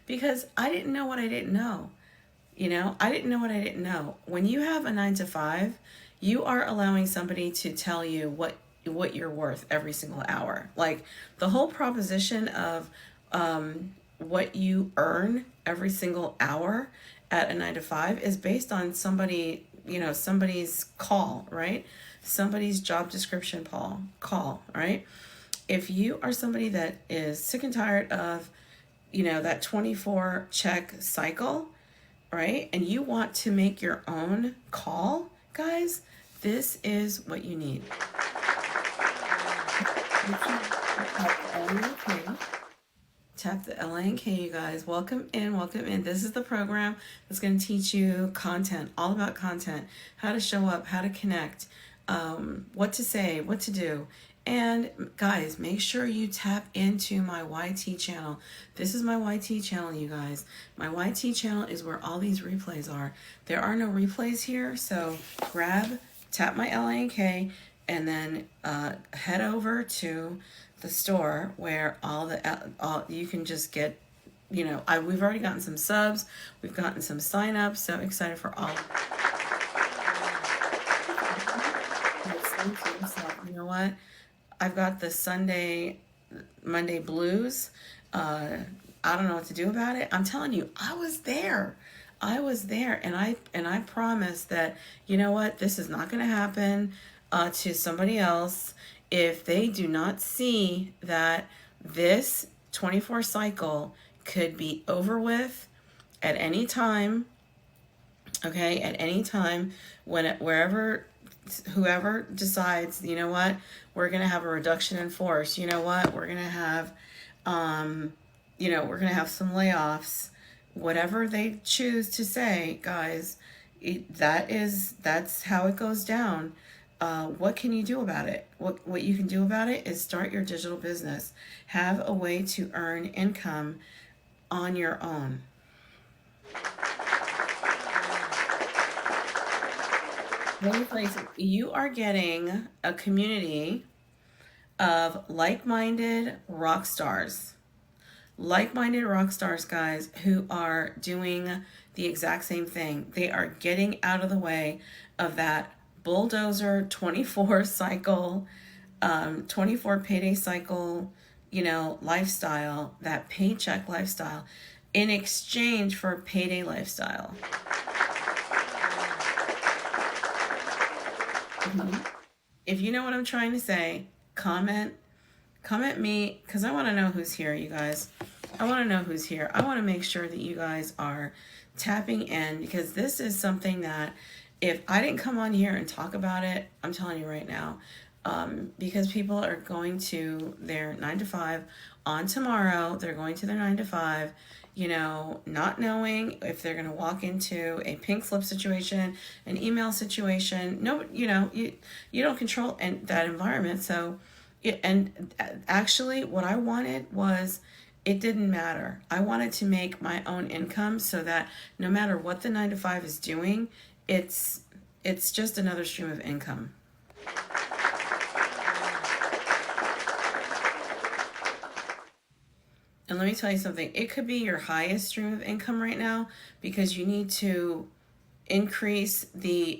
because I didn't know what I didn't know. I didn't know what I didn't know. When you have a 9 to 5, you are allowing somebody to tell you what you're worth every single hour. Like the whole proposition of what you earn every single hour at a 9 to 5 is based on somebody's call, right? Somebody's job description call, right? If you are somebody that is sick and tired of, that 24 check cycle, right? And you want to make your own call, guys, this is what you need. Tap the L and K, you guys. Welcome in, welcome in. This is the program that's going to teach you content, all about content, how to show up, how to connect, what to say, what to do. And guys, make sure you tap into my YT channel. This is my YT channel, you guys. My YT channel is where all these replays are. There are no replays here, so tap my L and K, and then head over to the store where all you can just get, we've already gotten some subs, we've gotten some sign-ups, so excited for all. You know what? I've got the Monday blues. I don't know what to do about it. I'm telling you, I was there, and I promise that, you know what, this is not going to happen to somebody else if they do not see that this 24 cycle could be over with at any time. Okay, at any time, whoever decides, you know what, we're going to have a reduction in force, you know what, we're going to have we're going to have some layoffs, whatever they choose to say, guys, that's how it goes down. What can you do about it? What you can do about it is start your digital business. Have a way to earn income on your own. You are getting a community of like-minded rock stars. Like-minded rock stars, guys, who are doing the exact same thing. They are getting out of the way of that bulldozer 24 cycle, 24 payday cycle, lifestyle, that paycheck lifestyle, in exchange for payday lifestyle. If you know what I'm trying to say, comment me, because I want to know who's here, you guys. I want to know who's here. I want to make sure that you guys are tapping in, because this is something that if I didn't come on here and talk about it, I'm telling you right now, because people are going to their 9 to 5 on tomorrow. They're going to their 9 to 5, not knowing if they're going to walk into a pink slip situation, an email situation. No, you don't control that environment. So, actually what I wanted was, it didn't matter. I wanted to make my own income so that no matter what the 9 to 5 is doing, it's just another stream of income. And let me tell you something. It could be your highest stream of income right now, because you need to increase the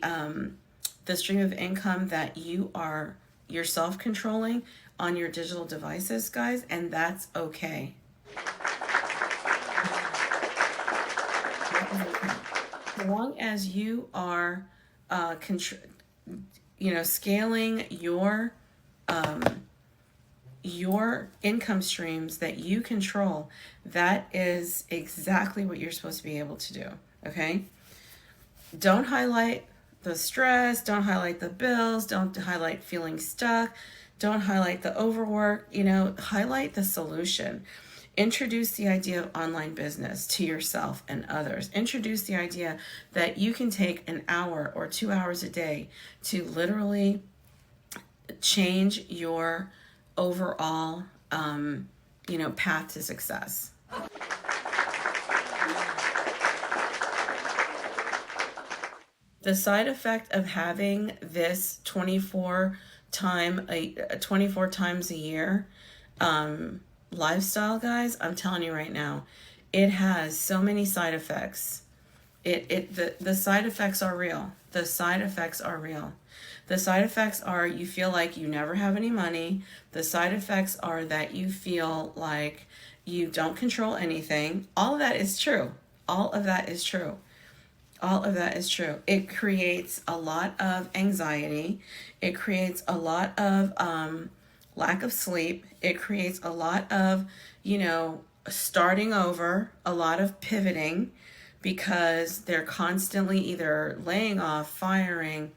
stream of income that you are yourself controlling on your digital devices, guys, and that's okay. As long as you are scaling your income streams that you control, that is exactly what you're supposed to be able to do. Okay, don't highlight the stress, don't highlight the bills, don't highlight feeling stuck, don't highlight the overwork. Highlight the solution. Introduce the idea of online business to yourself and others. Introduce the idea that you can take an hour or 2 hours a day to literally change your overall, path to success. The side effect of having this 24 times a year lifestyle, guys, I'm telling you right now, it has so many side effects. The side effects are real. The side effects are real. The side effects are you feel like you never have any money. The side effects are that you feel like you don't control anything. All of that is true. All of that is true. All of that is true. It creates a lot of anxiety. It creates a lot of lack of sleep. It creates a lot of, starting over, a lot of pivoting because they're constantly either laying off, firing.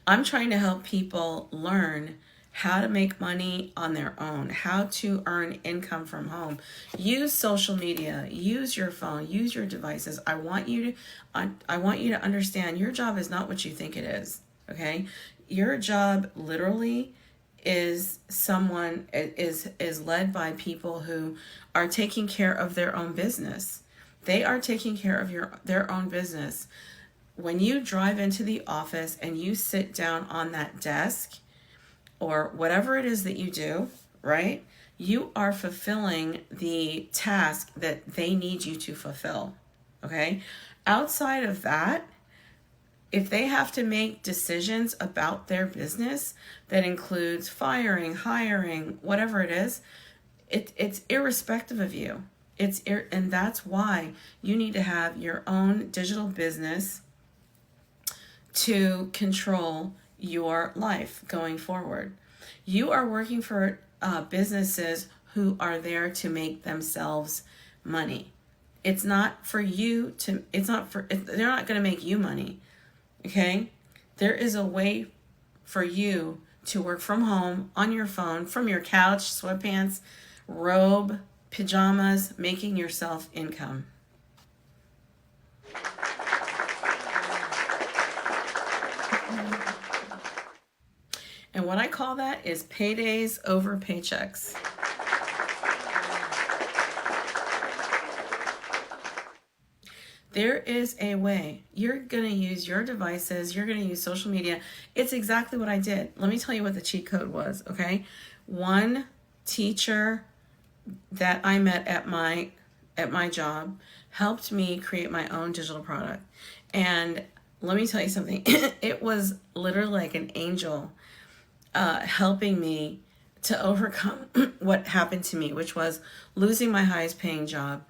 I'm trying to help people learn how to make money on their own, how to earn income from home. Use social media, use your phone, use your devices. I want you to understand your job is not what you think it is, okay? Your job literally is led by people who are taking care of their own business. They are taking care of their own business. When you drive into the office and you sit down on that desk or whatever it is that you do, right? You are fulfilling the task that they need you to fulfill, okay? Outside of that, if they have to make decisions about their business that includes firing, hiring, whatever it is, it's irrespective of you. And that's why you need to have your own digital business to control your life going forward. You are working for businesses who are there to make themselves money. It's not for you to, they're not going to make you money. Okay? There is a way for you to work from home, on your phone, from your couch, sweatpants, robe, pajamas, making yourself income. And what I call that is paydays over paychecks. There is a way. You're going to use your devices. You're going to use social media. It's exactly what I did. Let me tell you what the cheat code was, okay? One teacher that I met at my job helped me create my own digital product. And let me tell you something. It was literally like an angel helping me to overcome what happened to me, which was losing my highest paying job,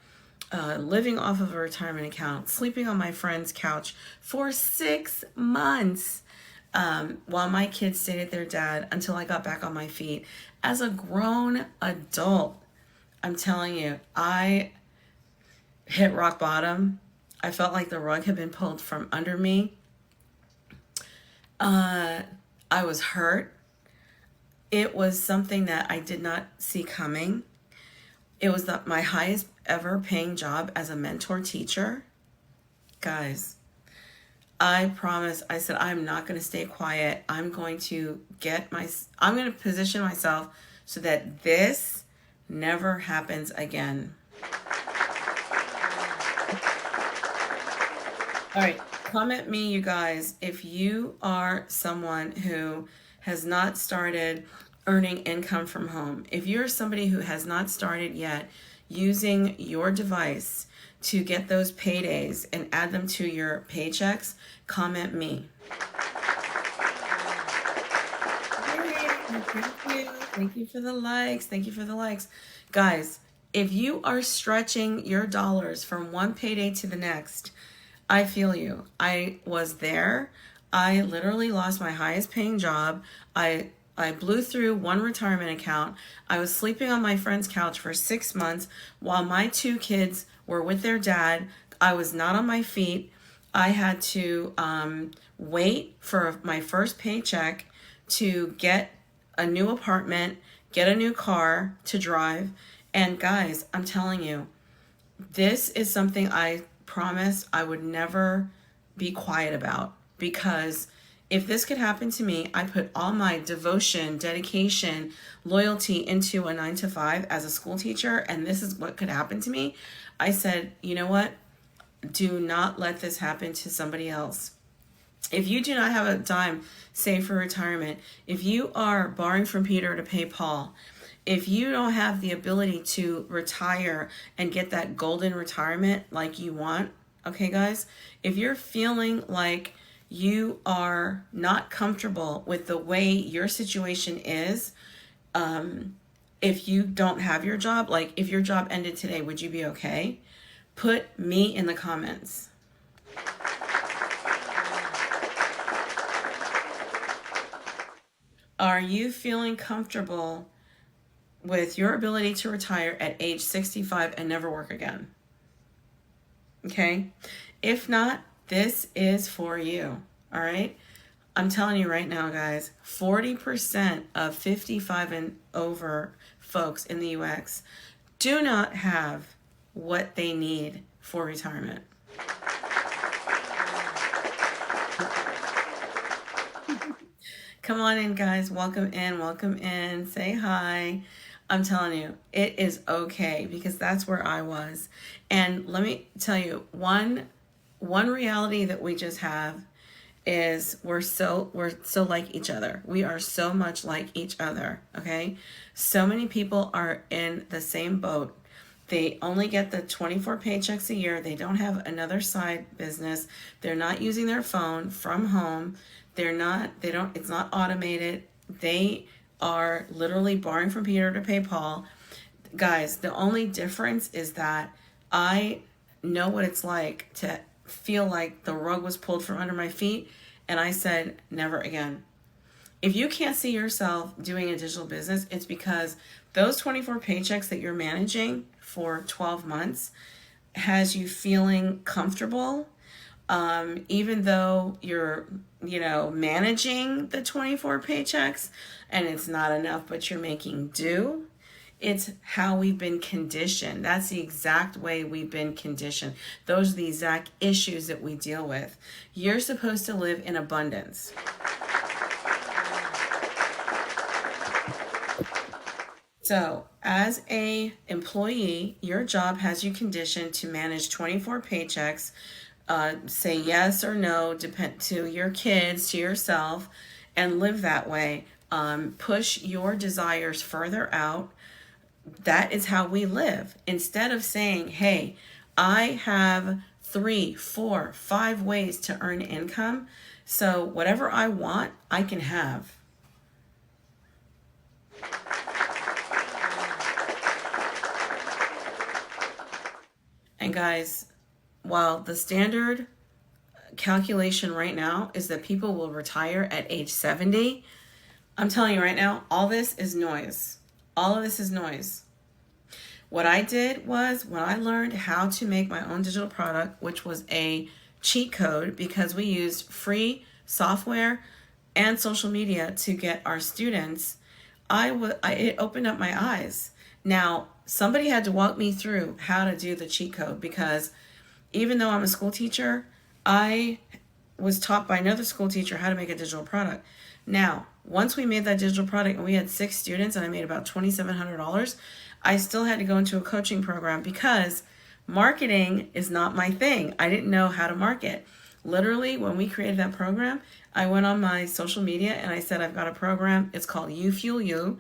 living off of a retirement account, sleeping on my friend's couch for 6 months while my kids stayed at their dad until I got back on my feet. As a grown adult, I'm telling you, I hit rock bottom. I felt like the rug had been pulled from under me. I was hurt. It was something that I did not see coming. It was my highest ever paying job as a mentor teacher. Guys, I promise, I said, I'm not going to stay quiet. I'm going to position myself so that this never happens again. All right, comment me, you guys, if you are someone who has not started earning income from home. If you're somebody who has not started yet using your device to get those paydays and add them to your paychecks, comment me. Thank you for the likes. Thank you for the likes. Guys, if you are stretching your dollars from one payday to the next, I feel you. I was there. I literally lost my highest paying job. I blew through one retirement account. I was sleeping on my friend's couch for 6 months while my 2 kids were with their dad. I was not on my feet. I had to wait for my first paycheck to get a new apartment, get a new car to drive. And guys, I'm telling you, this is something I promised I would never be quiet about, because if this could happen to me, I put all my devotion, dedication, loyalty into a 9-to-5 as a school teacher, and this is what could happen to me. I said, you know what? Do not let this happen to somebody else. If you do not have a dime saved for retirement, if you are borrowing from Peter to pay Paul, if you don't have the ability to retire and get that golden retirement like you want, okay, guys, if you're feeling like you are not comfortable with the way your situation is, if you don't have your job, like if your job ended today, would you be okay? Put me in the comments. Are you feeling comfortable with your ability to retire at age 65 and never work again? Okay? If not, this is for you. All right? I'm telling you right now, guys, 40% of 55 and over folks in the US do not have what they need for retirement. Come on in, guys. Welcome in. Welcome in. Say hi. I'm telling you, it is okay, because that's where I was. And let me tell you, one reality that we just have is we're so like each other. We are so much like each other, okay? So many people are in the same boat. They only get the 24 paychecks a year. They don't have another side business. They're not using their phone from home. It's not automated. They are literally borrowing from Peter to pay Paul. Guys, the only difference is that I know what it's like to feel like the rug was pulled from under my feet, and I said, never again. If you can't see yourself doing a digital business, it's because those 24 paychecks that you're managing for 12 months has you feeling comfortable, even though you're, managing the 24 paychecks and it's not enough, but you're making do. It's how we've been conditioned. That's the exact way we've been conditioned. Those are the exact issues that we deal with. You're supposed to live in abundance. So, as a employee, your job has you conditioned to manage 24 paychecks, say yes or no, depend to your kids, to yourself, and live that way. Push your desires further out. That is how we live. Instead of saying, hey, I have 3, 4, 5 ways to earn income, so whatever I want, I can have. And guys, while the standard calculation right now is that people will retire at age 70, I'm telling you right now, all this is noise. All of this is noise. What I did was, when I learned how to make my own digital product, which was a cheat code because we used free software and social media to get our students, it opened up my eyes. Now, somebody had to walk me through how to do the cheat code, because even though I'm a school teacher, I was taught by another school teacher how to make a digital product. Now, once we made that digital product and we had 6 students and I made about $2,700, I still had to go into a coaching program because marketing is not my thing. I didn't know how to market. Literally, when we created that program, I went on my social media and I said, I've got a program. It's called You Fuel You.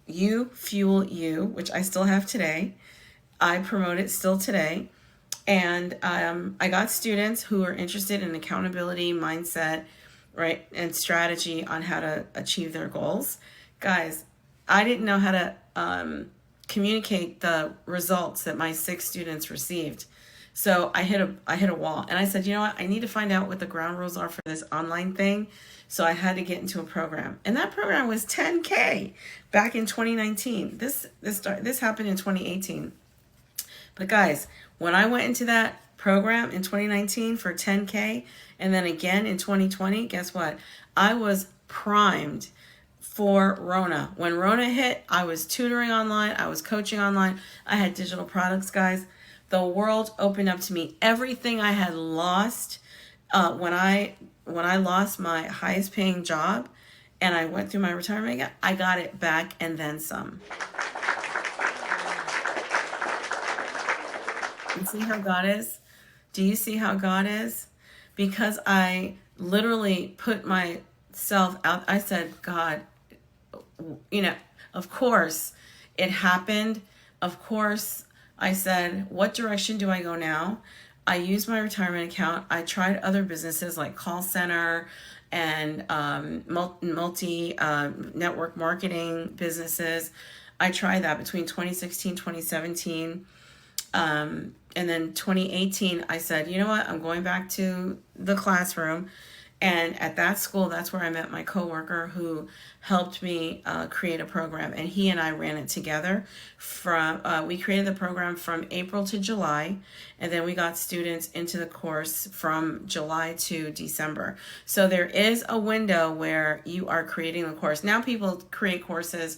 You Fuel You, which I still have today. I promote it still today. And I got students who are interested in accountability, mindset, right, and strategy on how to achieve their goals. Guys, I didn't know how to communicate the results that my 6 students received. So I hit a wall, and I said, you know what? I need to find out what the ground rules are for this online thing. So I had to get into a program, and that program was $10K back in 2019. This happened in 2018. But guys, when I went into that program in 2019 for $10K, and then again in 2020, guess what? I was primed for Rona. When Rona hit, I was tutoring online, I was coaching online, I had digital products, guys. The world opened up to me. Everything I had lost when I lost my highest paying job and I went through my retirement, I got it back and then some. You see how God is? Do you see how God is? Because I literally put myself out. I said, God, of course, It happened. Of course, I said, what direction do I go now? I used my retirement account. I tried other businesses like call center and multi network marketing businesses. I tried that between 2016, 2017. And then 2018, I said, you know what? I'm going back to the classroom. And at that school, that's where I met my coworker who helped me create a program. And he and I ran it together. We created the program from April to July, and then we got students into the course from July to December. So there is a window where you are creating the course. Now people create courses.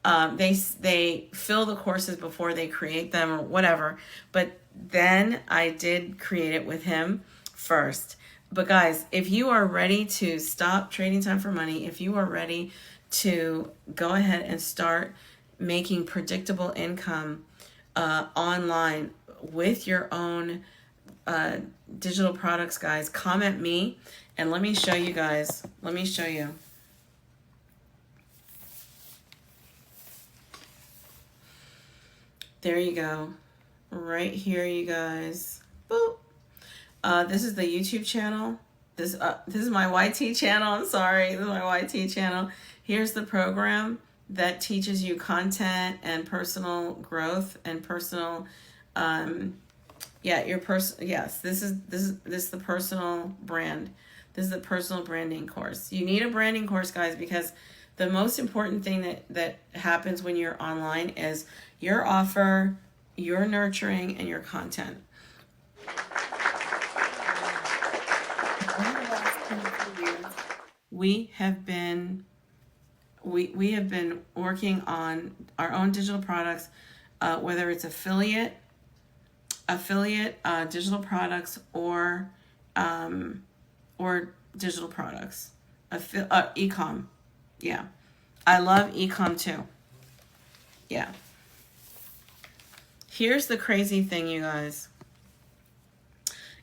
They fill the courses before they create them or whatever. But then I did create it with him first. But guys, if you are ready to stop trading time for money, if you are ready to go ahead and start making predictable income online with your own digital products, guys, comment me and let me show you guys. Let me show you. There you go. Right here, you guys. Boop. This is the YouTube channel. This is my YT channel. I'm sorry. This is my YT channel. Here's the program that teaches you content and personal growth and personal, yes, this is the personal brand. This is the personal branding course. You need a branding course, guys, because the most important thing that happens when you're online is your offer, your nurturing, and your content. We have been working on our own digital products, whether it's affiliate digital products or digital products, e-com. Yeah, I love e-com too. Yeah. Here's the crazy thing, you guys.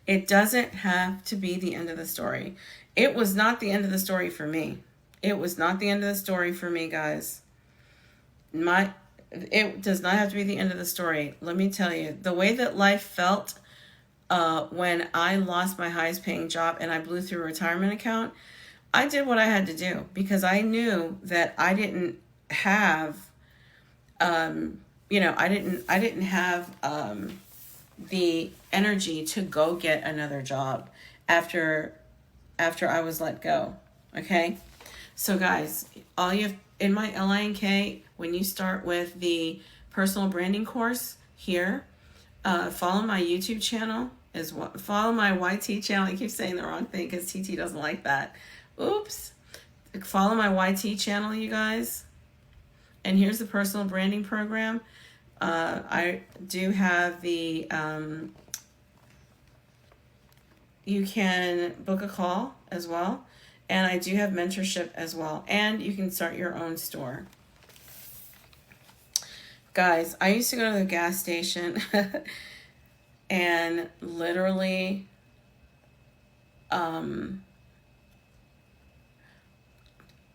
It doesn't have to be the end of the story. It was not the end of the story for me. It was not the end of the story for me, guys. It does not have to be the end of the story. Let me tell you, the way that life felt when I lost my highest paying job and I blew through a retirement account, I did what I had to do because I knew that I didn't have, I didn't have the energy to go get another job after I was let go. Okay. So guys, all you have in my LINK, when you start with the personal branding course here, follow my YouTube channel as well. Follow my YT channel. I keep saying the wrong thing because TT doesn't like that. Oops. Follow my YT channel, you guys. And here's the personal branding program. I do have the, you can book a call as well. And I do have mentorship as well. And you can start your own store. Guys, I used to go to the gas station and literally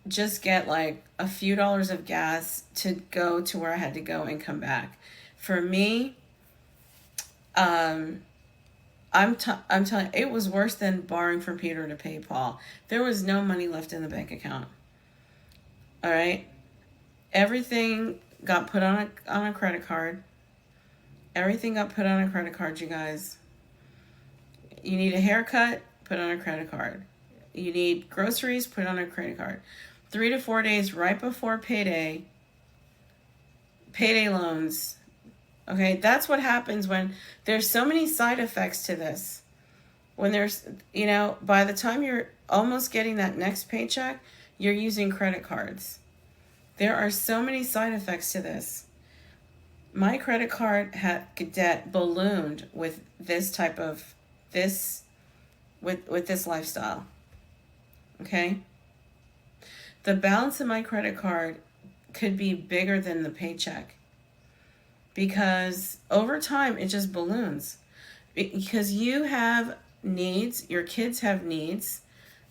just get like a few dollars of gas to go to where I had to go and come back. For me, I'm telling you, it was worse than borrowing from Peter to pay Paul. There was no money left in the bank account. All right. Everything got put on a credit card. Everything got put on a credit card, you guys. You need a haircut, put on a credit card. You need groceries, put on a credit card. 3 to 4 days right before payday loans. Okay, that's what happens when there's so many side effects to this. When there's, by the time you're almost getting that next paycheck, you're using credit cards. There are so many side effects to this. My credit card debt ballooned with this type of, with this lifestyle. Okay? The balance of my credit card could be bigger than the paycheck. Because over time, it just balloons. Because you have needs, your kids have needs.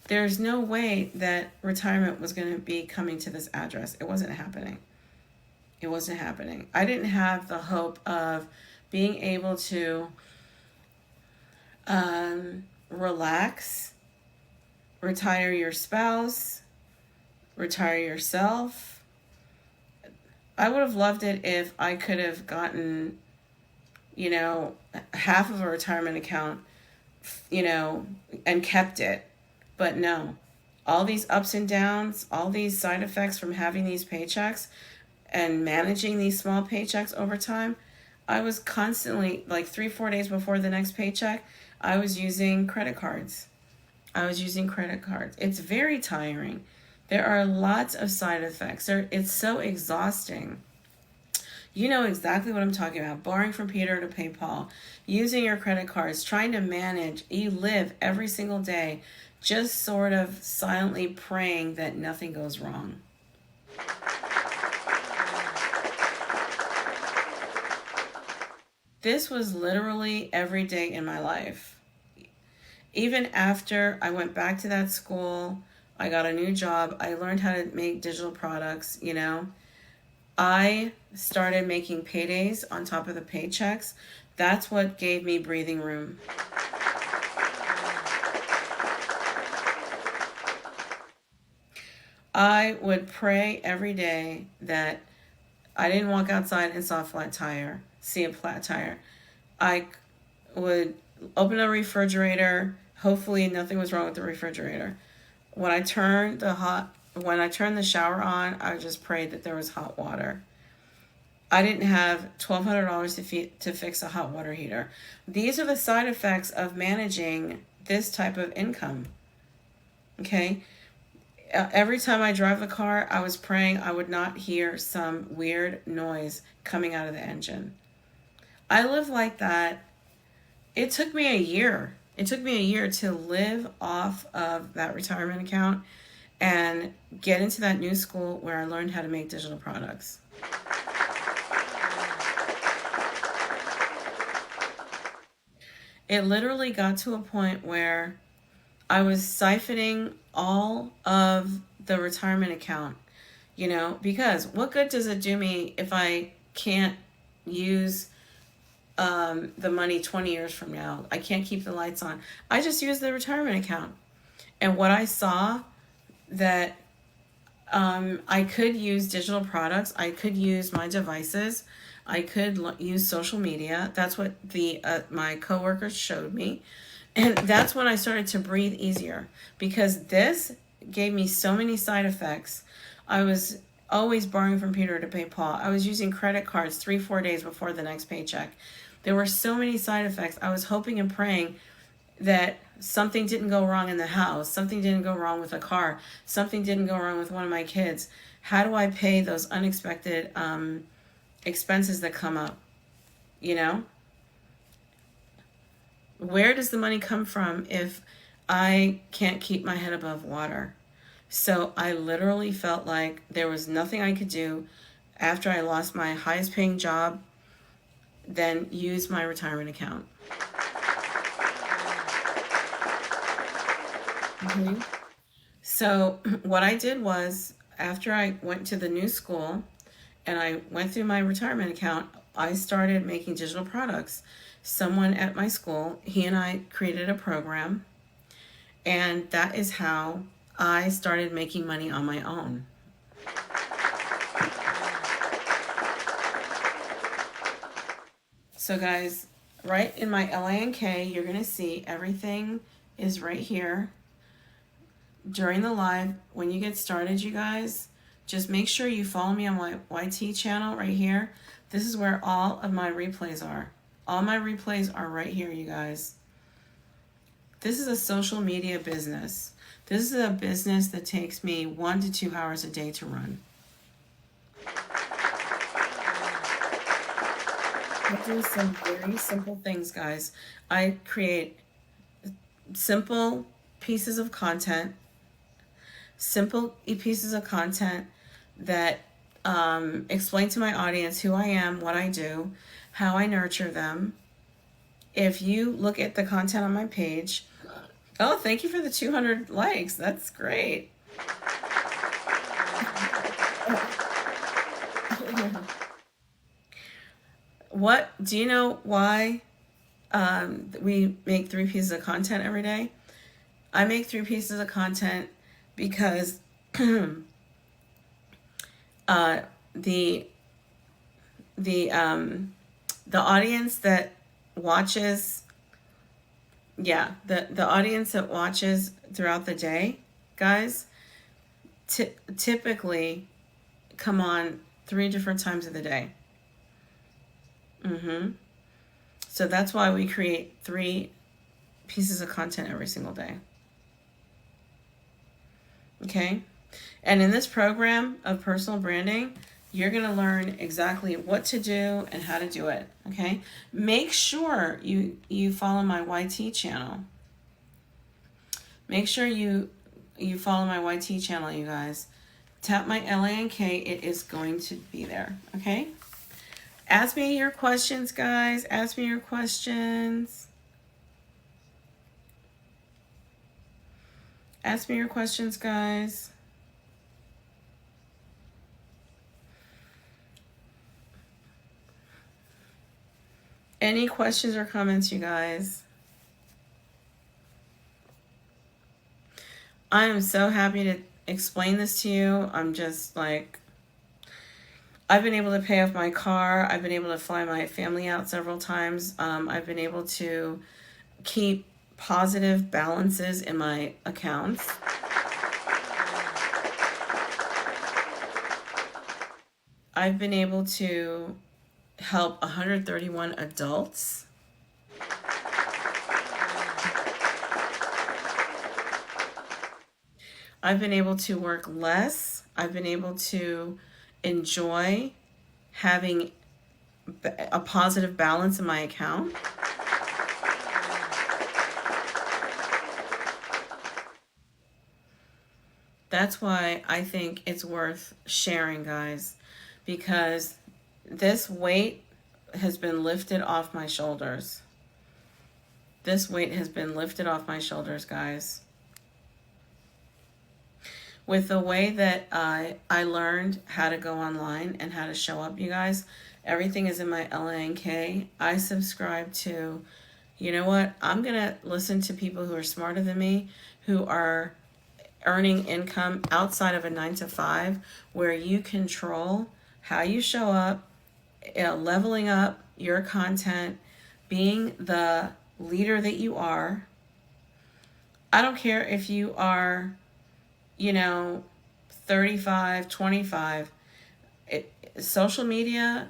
There's no way that retirement was going to be coming to this address. It wasn't happening. It wasn't happening. I didn't have the hope of being able to relax, retire your spouse, retire yourself. I would have loved it if I could have gotten, you know, half of a retirement account, you know, and kept it. But no, all these ups and downs, all these side effects from having these paychecks and managing these small paychecks over time, I was constantly, like 3, 4 days before the next paycheck, I was using credit cards. It's very tiring. There are lots of side effects. It's so exhausting. You know exactly what I'm talking about. Borrowing from Peter to pay Paul, using your credit cards, trying to manage. You live every single day just sort of silently praying that nothing goes wrong. This was literally every day in my life. Even after I went back to that school, I got a new job, I learned how to make digital products, you know. I started making paydays on top of the paychecks. That's what gave me breathing room. I would pray every day that I didn't walk outside and see a flat tire. I would open a refrigerator. Hopefully nothing was wrong with the refrigerator. When I turned the shower on, I just prayed that there was hot water. I didn't have $1,200 to fix a hot water heater. These are the side effects of managing this type of income. Okay? Every time I drive the car, I was praying I would not hear some weird noise coming out of the engine. I live like that. It took me a year. It took me a year to live off of that retirement account and get into that new school where I learned how to make digital products. It literally got to a point where I was siphoning all of the retirement account, you know, because what good does it do me if I can't use the money 20 years from now? I can't keep the lights on. I just use the retirement account. And what I saw that I could use digital products, I could use my devices, I could use social media. That's what my coworkers showed me. And that's when I started to breathe easier, because this gave me so many side effects. I was always borrowing from Peter to pay Paul. I was using credit cards 3, 4 days before the next paycheck. There were so many side effects. I was hoping and praying that something didn't go wrong in the house, something didn't go wrong with a car, something didn't go wrong with one of my kids. How do I pay those unexpected expenses that come up? You know? Where does the money come from if I can't keep my head above water? So I literally felt like there was nothing I could do after I lost my highest paying job than use my retirement account. Mm-hmm. So what I did was, after I went to the new school and I went through my retirement account, I started making digital products. Someone at my school, he and I created a program, and that is how I started making money on my own. So guys, right in my LINK, you're going to see everything is right here. During the live, when you get started, you guys, just make sure you follow me on my YT channel right here. This is where all of my replays are. All my replays are right here, you guys. This is a social media business. This is a business that takes me 1 to 2 hours a day to run. I do some very simple things, guys. I create simple pieces of content that explain to my audience who I am, what I do, how I nurture them. If you look at the content on my page, oh, thank you for the 200 likes. That's great. what do you know why we make 3 pieces of content every day? I make 3 pieces of content because the audience that watches, the audience that watches throughout the day, guys, typically come on 3 different times of the day. So that's why we create 3 pieces of content every single day. Okay? And in this program of personal branding, you're going to learn exactly what to do and how to do it. Okay? Make sure you follow my YT channel. Make sure you follow my YT channel, you guys. Tap my LANK. It is going to be there. Okay? Ask me your questions, guys. Ask me your questions. Ask me your questions, guys. Any questions or comments, you guys? I am so happy to explain this to you. I'm just like, I've been able to pay off my car. I've been able to fly my family out several times. I've been able to keep positive balances in my accounts. I've been able to help 131 adults. I've been able to work less. I've been able to enjoy having a positive balance in my account. That's why I think it's worth sharing, guys, because this weight has been lifted off my shoulders. This weight has been lifted off my shoulders, guys. With the way that I learned how to go online and how to show up, you guys, everything is in my LANK. I subscribe to, you know what? I'm going to listen to people who are smarter than me, who are earning income outside of a 9-to-5, where you control how you show up, leveling up your content, being the leader that you are. I don't care if you are, 35, 25. Social media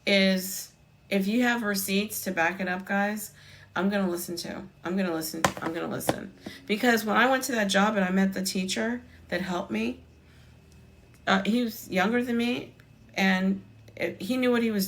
is, if you have receipts to back it up, guys, I'm going to listen to. I'm going to listen. Because when I went to that job and I met the teacher that helped me, he was younger than me, and he knew what he was